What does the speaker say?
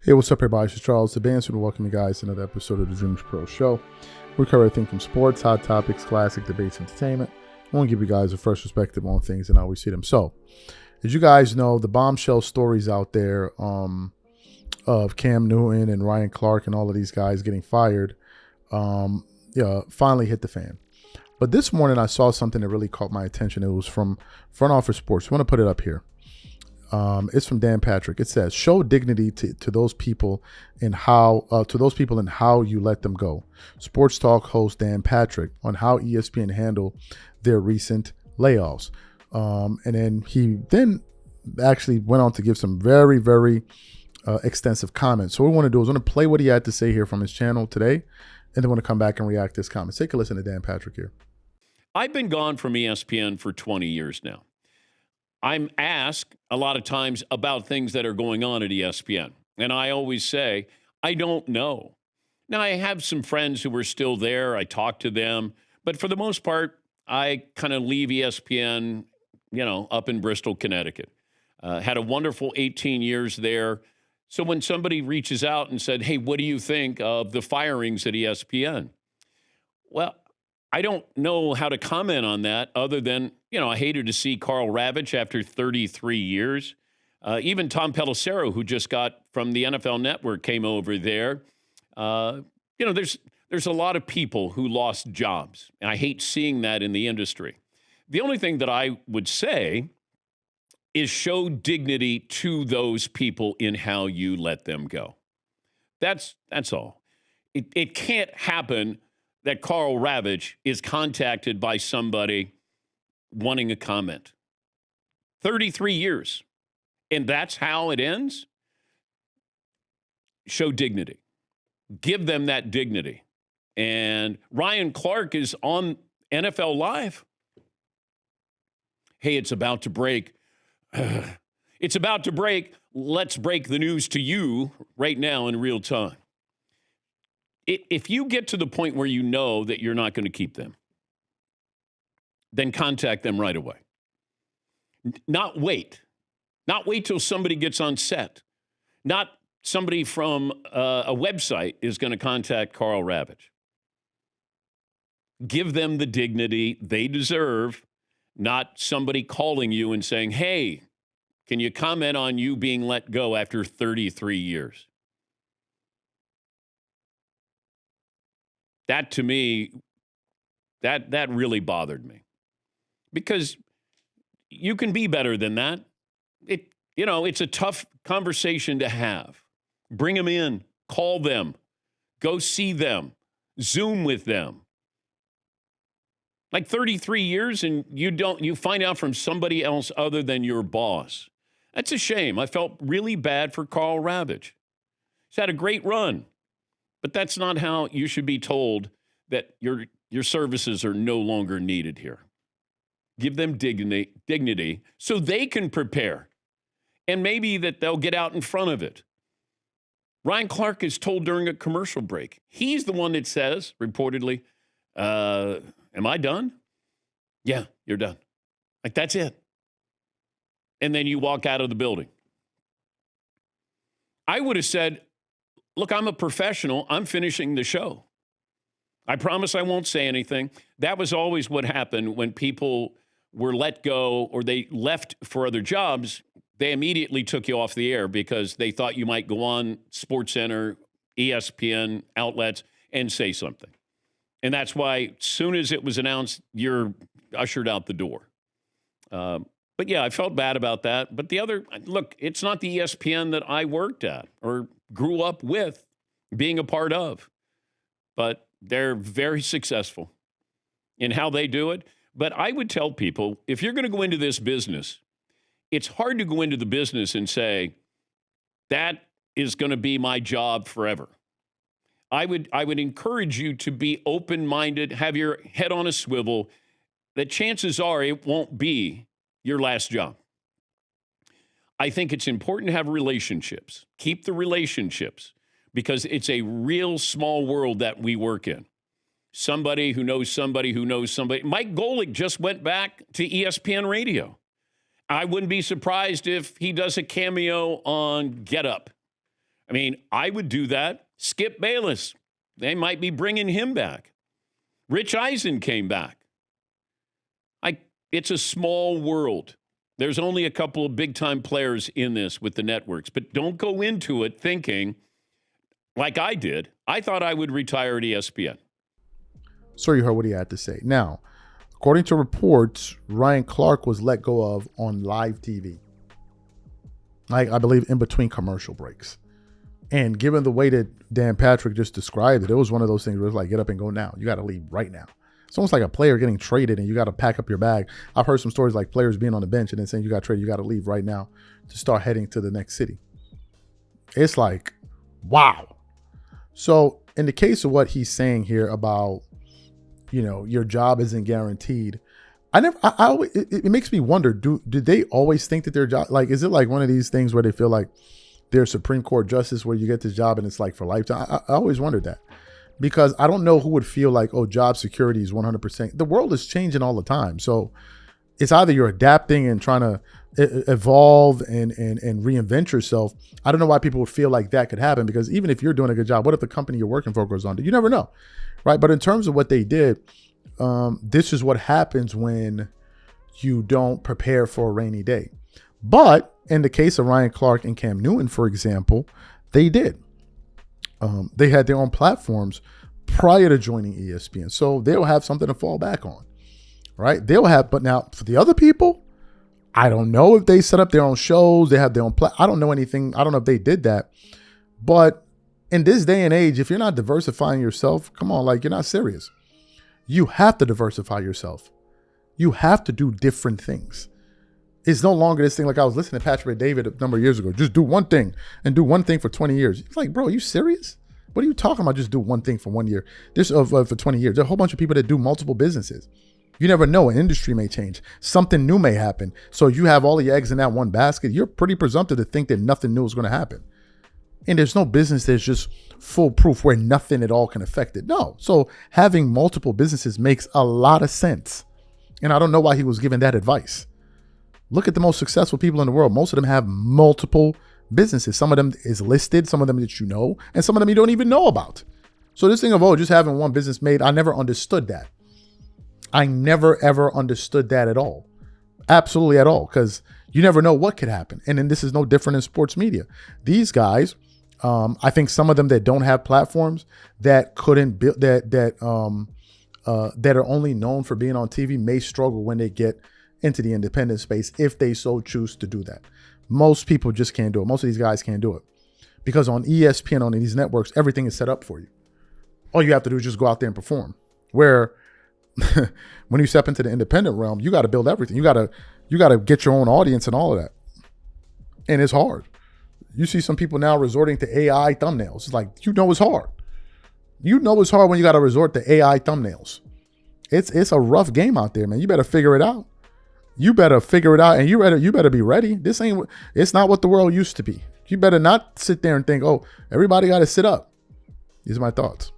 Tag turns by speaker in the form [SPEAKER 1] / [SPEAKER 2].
[SPEAKER 1] Hey, what's up, everybody? It's Charles the Bands, and welcome you guys to another episode of the DREAMERSPRO show. We cover everything from sports, hot topics, classic debates, entertainment. I want to give you guys a fresh perspective on things and how we see them. So, as you guys know, the bombshell stories out there of Cam Newton and Ryan Clark and all of these guys getting fired finally hit the fan. But this morning, I saw something that really caught my attention. It was from Front Office Sports. I want to put it up here. It's from Dan Patrick. It says, "Show dignity to those people and how you let them go." Sports Talk host Dan Patrick on how ESPN handled their recent layoffs, and then he actually went on to give some very, very extensive comments. So what we want to do is want to play what he had to say here from his channel today, and then want to come back and react to his comments. Take a listen to Dan Patrick here.
[SPEAKER 2] I've been gone from ESPN for 20 years now. I'm asked a lot of times about things that are going on at ESPN. And I always say, I don't know. Now, I have some friends who are still there. I talk to them. But for the most part, I kind of leave ESPN, up in Bristol, Connecticut. Had a wonderful 18 years there. So when somebody reaches out and said, hey, what do you think of the firings at ESPN? Well, I don't know how to comment on that other than, I hated to see Carl Ravitch after 33 years. Even Tom Pelissero, who just got from the NFL Network, came over there. There's a lot of people who lost jobs, and I hate seeing that in the industry. The only thing that I would say is show dignity to those people in how you let them go. That's all. It can't happen that Carl Ravitch is contacted by somebody wanting a comment. 33 years. And that's how it ends? Show dignity. Give them that dignity. And Ryan Clark is on NFL Live. Hey, it's about to break. It's about to break. Let's break the news to you right now in real time. If you get to the point where you know that you're not going to keep them, then contact them right away. Not wait. Not wait till somebody gets on set. Not somebody from a website is going to contact Carl Ravitch. Give them the dignity they deserve, not somebody calling you and saying, hey, can you comment on you being let go after 33 years? That, to me, that really bothered me. Because you can be better than that. It's a tough conversation to have. Bring them in, call them, go see them, Zoom with them. Like 33 years and you find out from somebody else other than your boss. That's a shame. I felt really bad for Carl Ravitch. He's had a great run. But that's not how you should be told that your services are no longer needed here. Give them dignity so they can prepare. And maybe that they'll get out in front of it. Ryan Clark is told during a commercial break. He's the one that says, reportedly, am I done? Yeah, you're done. Like, that's it. And then you walk out of the building. I would have said, look, I'm a professional. I'm finishing the show. I promise I won't say anything. That was always what happened when people were let go or they left for other jobs. They immediately took you off the air because they thought you might go on SportsCenter, ESPN outlets and say something. And that's why as soon as it was announced, you're ushered out the door. But yeah, I felt bad about that. But look, it's not the ESPN that I worked at or grew up with, being a part of. But they're very successful in how they do it. But I would tell people, if you're going to go into this business, it's hard to go into the business and say, that is going to be my job forever. I would encourage you to be open-minded, have your head on a swivel, that chances are it won't be your last job. I think it's important to have relationships. Keep the relationships because it's a real small world that we work in. Somebody who knows somebody who knows somebody. Mike Golick just went back to ESPN Radio. I wouldn't be surprised if he does a cameo on Get Up I mean, I would do that. Skip Bayless, they might be bringing him back. Rich Eisen came back. It's a small world. There's only a couple of big-time players in this with the networks. But don't go into it thinking, like I did, I thought I would retire at ESPN.
[SPEAKER 1] So you heard what he had to say. Now, according to reports, Ryan Clark was let go of on live TV. Like, I believe in between commercial breaks. And given the way that Dan Patrick just described it, it was one of those things where it's like, get up and go now. You got to leave right now. It's almost like a player getting traded and you got to pack up your bag. I've heard some stories like players being on the bench and then saying you got traded, you got to leave right now to start heading to the next city. It's like, wow. So in the case of what he's saying here about, you know, your job isn't guaranteed, it makes me wonder, did they always think that their job, like, is it like one of these things where they feel like they're Supreme Court justice where you get this job and it's like for lifetime? I always wondered that. Because I don't know who would feel like, oh, job security is 100%. The world is changing all the time. So it's either you're adapting and trying to evolve and reinvent yourself. I don't know why people would feel like that could happen, because even if you're doing a good job, what if the company you're working for goes under? You never know, right? But in terms of what they did, this is what happens when you don't prepare for a rainy day. But in the case of Ryan Clark and Cam Newton, for example, they did. They had their own platforms prior to joining ESPN. So they'll have something to fall back on, right? But now for the other people, I don't know if they set up their own shows. They have their own I don't know anything. I don't know if they did that. But in this day and age, if you're not diversifying yourself, come on, like, you're not serious. You have to diversify yourself. You have to do different things. It's no longer this thing like I was listening to Patrick David a number of years ago. Just do one thing and do one thing for 20 years. It's like, bro, are you serious? What are you talking about? Just do one thing for 1 year. For 20 years. There are a whole bunch of people that do multiple businesses. You never know. An industry may change. Something new may happen. So you have all your eggs in that one basket. You're pretty presumptive to think that nothing new is going to happen. And there's no business that's just foolproof where nothing at all can affect it. No. So having multiple businesses makes a lot of sense. And I don't know why he was given that advice. Look at the most successful people in the world. Most of them have multiple businesses. Some of them is listed, some of them that you know, and some of them you don't even know about. So this thing of, just having one business made, I never understood that. I never, ever understood that at all. Absolutely at all. Because you never know what could happen. And then this is no different in sports media. These guys, I think some of them that don't have platforms that couldn't build, that are only known for being on TV may struggle when they get into the independent space if they so choose to do that. Most people just can't do it. Most of these guys can't do it because on ESPN, on these networks, everything is set up for you. All you have to do is just go out there and perform. Where when you step into the independent realm, you got to build everything. You got to get your own audience and all of that. And it's hard. You see some people now resorting to AI thumbnails. It's like, it's hard. It's hard when you got to resort to AI thumbnails. It's a rough game out there, man. You better figure it out. You better figure it out, and you better be ready. It's not what the world used to be. You better not sit there and think, oh, everybody got to sit up. These are my thoughts.